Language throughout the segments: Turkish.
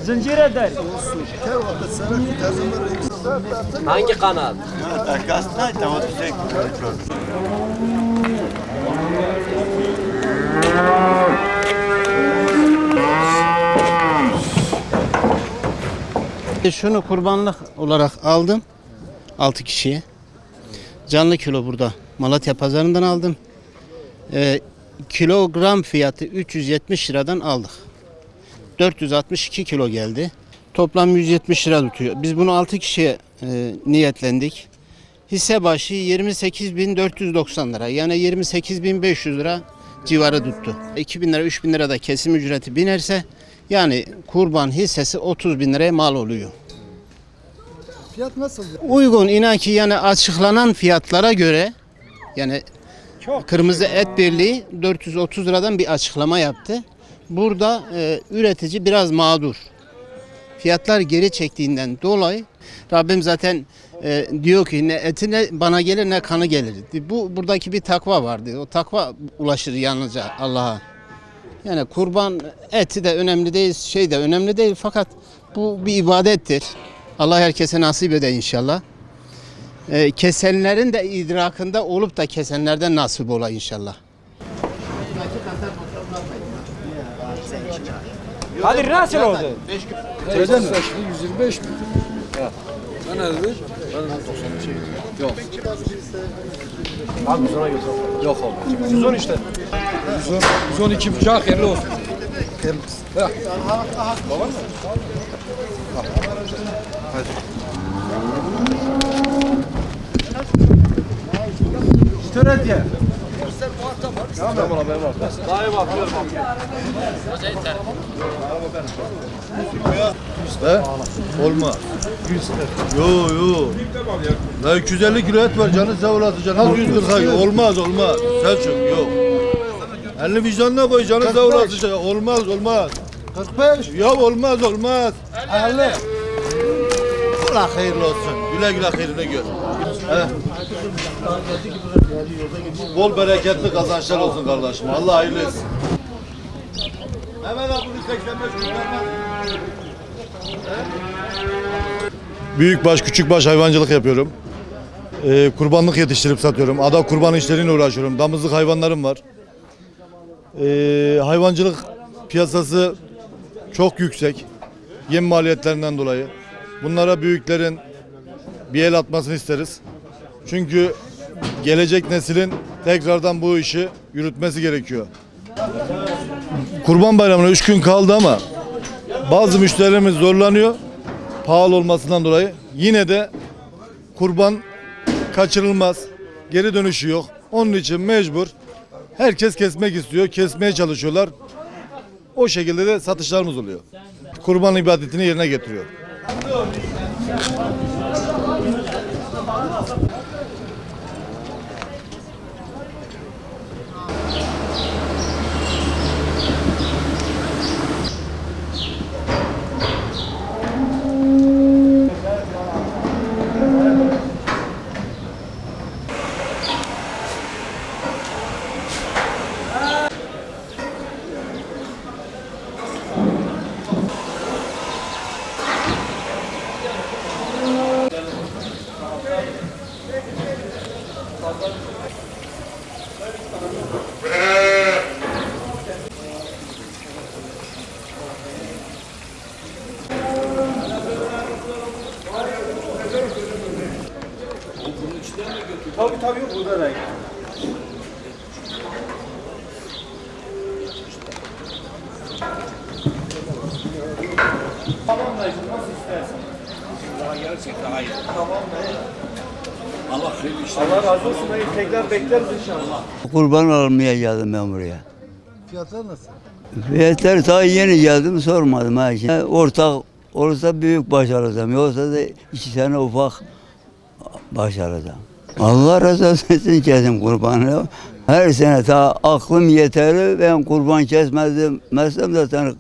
Zincir eder. Hangi kanal? Şunu kurbanlık olarak aldım 6 kişiye. Canlı kilo burada Malatya pazarından aldım. Kilogram fiyatı 370 liradan aldık. 462 kilo geldi. Toplam 170 lira tutuyor. Biz bunu 6 kişiye niyetlendik. Hisse başı 28.490 lira. Yani 28.500 lira civarı tuttu. 2.000 lira 3.000 lira da kesim ücreti binerse yani kurban hissesi 30.000 liraya mal oluyor. Fiyat nasıl? Uygun, inan ki yani açıklanan fiyatlara göre yani Kırmızı Et Birliği 430 liradan bir açıklama yaptı. Burada üretici biraz mağdur. Fiyatlar geri çektiğinden dolayı Rabbim zaten diyor ki ne eti ne bana gelir ne kanı gelir. Buradaki bir takva vardı. O takva ulaşır yalnızca Allah'a. Yani kurban eti de önemli değil, şey de önemli değil fakat bu bir ibadettir. Allah herkese nasip eder inşallah. Kesenlerin de idrakında olup da kesenlerden nasip ola inşallah. Hadi nasıl oldu? Neden mi? 125 mi? Ben ne dedim? Yok. Abi 110'a götür. Yok olmayacak. 110 işte. 112 bucak hayırlı olsun. Hayırlısı. Baban mı? Töret ya. Tamam haber var. Daha iyi bakıyorum. He? Olmaz. Yo yo. La 250 kilo et var canı sağ olasın canım. 140 ay. Olmaz olmaz. Selçuk yok. Elini vicdanına koy canı sağ olasın. Olmaz olmaz. 45. Ya olmaz olmaz. 50. Allah hayırlı olsun. Güle güle hayrını gör. He. Bol bereketli kazançlar olsun kardeşim. Allah hayırlı etsin. Mehmet abi bunu 85 kurtarmaz. Büyükbaş, küçükbaş hayvancılık yapıyorum. Kurbanlık yetiştirip satıyorum. Ada kurban işleriyle uğraşıyorum. Damızlık hayvanlarım var. Hayvancılık piyasası çok yüksek. Yem maliyetlerinden dolayı. Bunlara büyüklerin bir el atmasını isteriz. Çünkü gelecek neslin tekrardan bu işi yürütmesi gerekiyor. Kurban Bayramı'na 3 gün kaldı ama bazı müşterilerimiz zorlanıyor. Pahalı olmasından dolayı. Yine de kurban kaçırılmaz. Geri dönüşü yok. Onun için mecbur. Herkes kesmek istiyor. Kesmeye çalışıyorlar. O şekilde de satışlarımız oluyor. Kurban ibadetini yerine getiriyor. Tabii burada da. Tamam dayıcım nasıl istersen. Daha gerçekten hayır. Tamam dayı. Allah hayırlı işler. Allah razı olsun dayı. Tekrar bekleriz inşallah. Kurban almaya geldim ben buraya. Fiyatlar nasıl? Fiyatlar daha yeni geldim sormadım ha. Şimdi ortak olursa büyük başaracağım. Yoksa da 2 tane ufak başaracağım. Allah razı olsun kesim kurbanı. Her sene ta aklım yeterli ben kurban kesmezdim. Zaten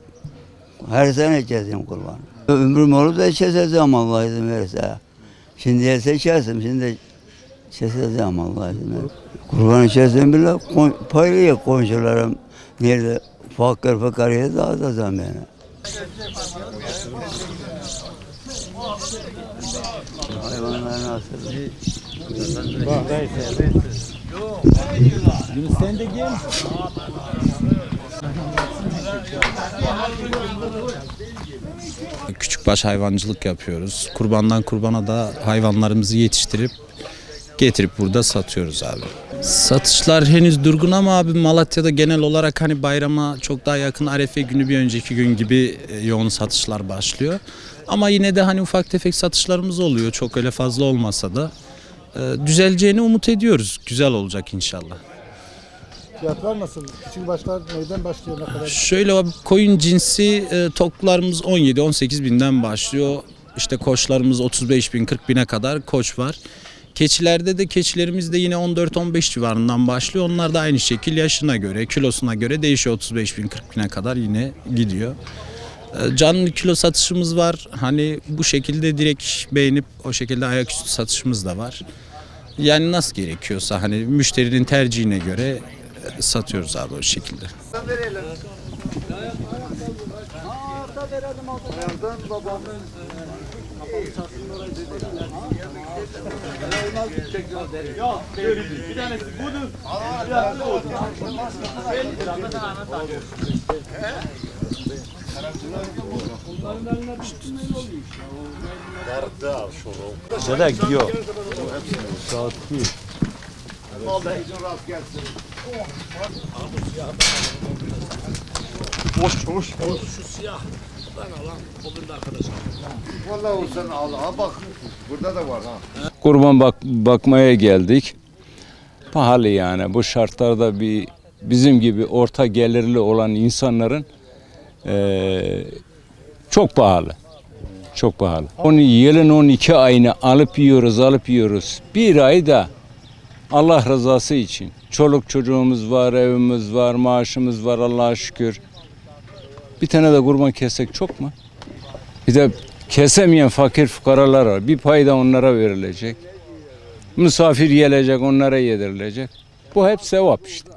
her sene kesim kurban. Ömrüm olur da keseceğim Allah izin verirse. Şimdi ise kesim, şimdi keseceğim Allah izin verirse. Kurbanı kesim bile paylayık komşularım. Nerede fakir fukaraya dağıtacağım yani. Hayvanlar nasıl? Küçükbaş hayvancılık yapıyoruz. Kurbandan kurbana da hayvanlarımızı yetiştirip getirip burada satıyoruz abi. Satışlar henüz durgun ama abi Malatya'da genel olarak hani bayrama çok daha yakın Arefe günü bir önceki gün gibi yoğun satışlar başlıyor. Ama yine de hani ufak tefek satışlarımız oluyor. Çok öyle fazla olmasa da düzeleceğini umut ediyoruz. Güzel olacak inşallah. Fiyatlar nasıl? Küçük başlar neyden başlıyor, ne kadar? Şöyle abi koyun cinsi toklarımız 17-18 binden başlıyor. İşte koçlarımız 35 bin 40 bine kadar koç var. Keçilerde de keçilerimiz de yine 14-15 civarından başlıyor. Onlar da aynı şekil yaşına göre, kilosuna göre değişiyor. 35 bin 40 bine kadar yine gidiyor. Canlı kilo satışımız var. Hani bu şekilde direkt beğenip o şekilde ayaküstü satışımız da var. Yani nasıl gerekiyorsa hani müşterinin tercihine göre satıyoruz abi o şekilde. Bir tanesi budur. Biraz da oldu. Kurban bakmaya geldik. Pahalı yani. Bu şartlarda bizim gibi orta gelirli olan insanların çok pahalı. Çok pahalı. Yılın 12 ayını alıp yiyoruz. Bir ay da Allah rızası için. Çoluk çocuğumuz var, evimiz var, maaşımız var Allah'a şükür. Bir tane de kurban kessek çok mu? Bir de kesemeyen fakir fukaralar var. Bir pay da onlara verilecek. Misafir gelecek, onlara yedirilecek. Bu hep sevap işte.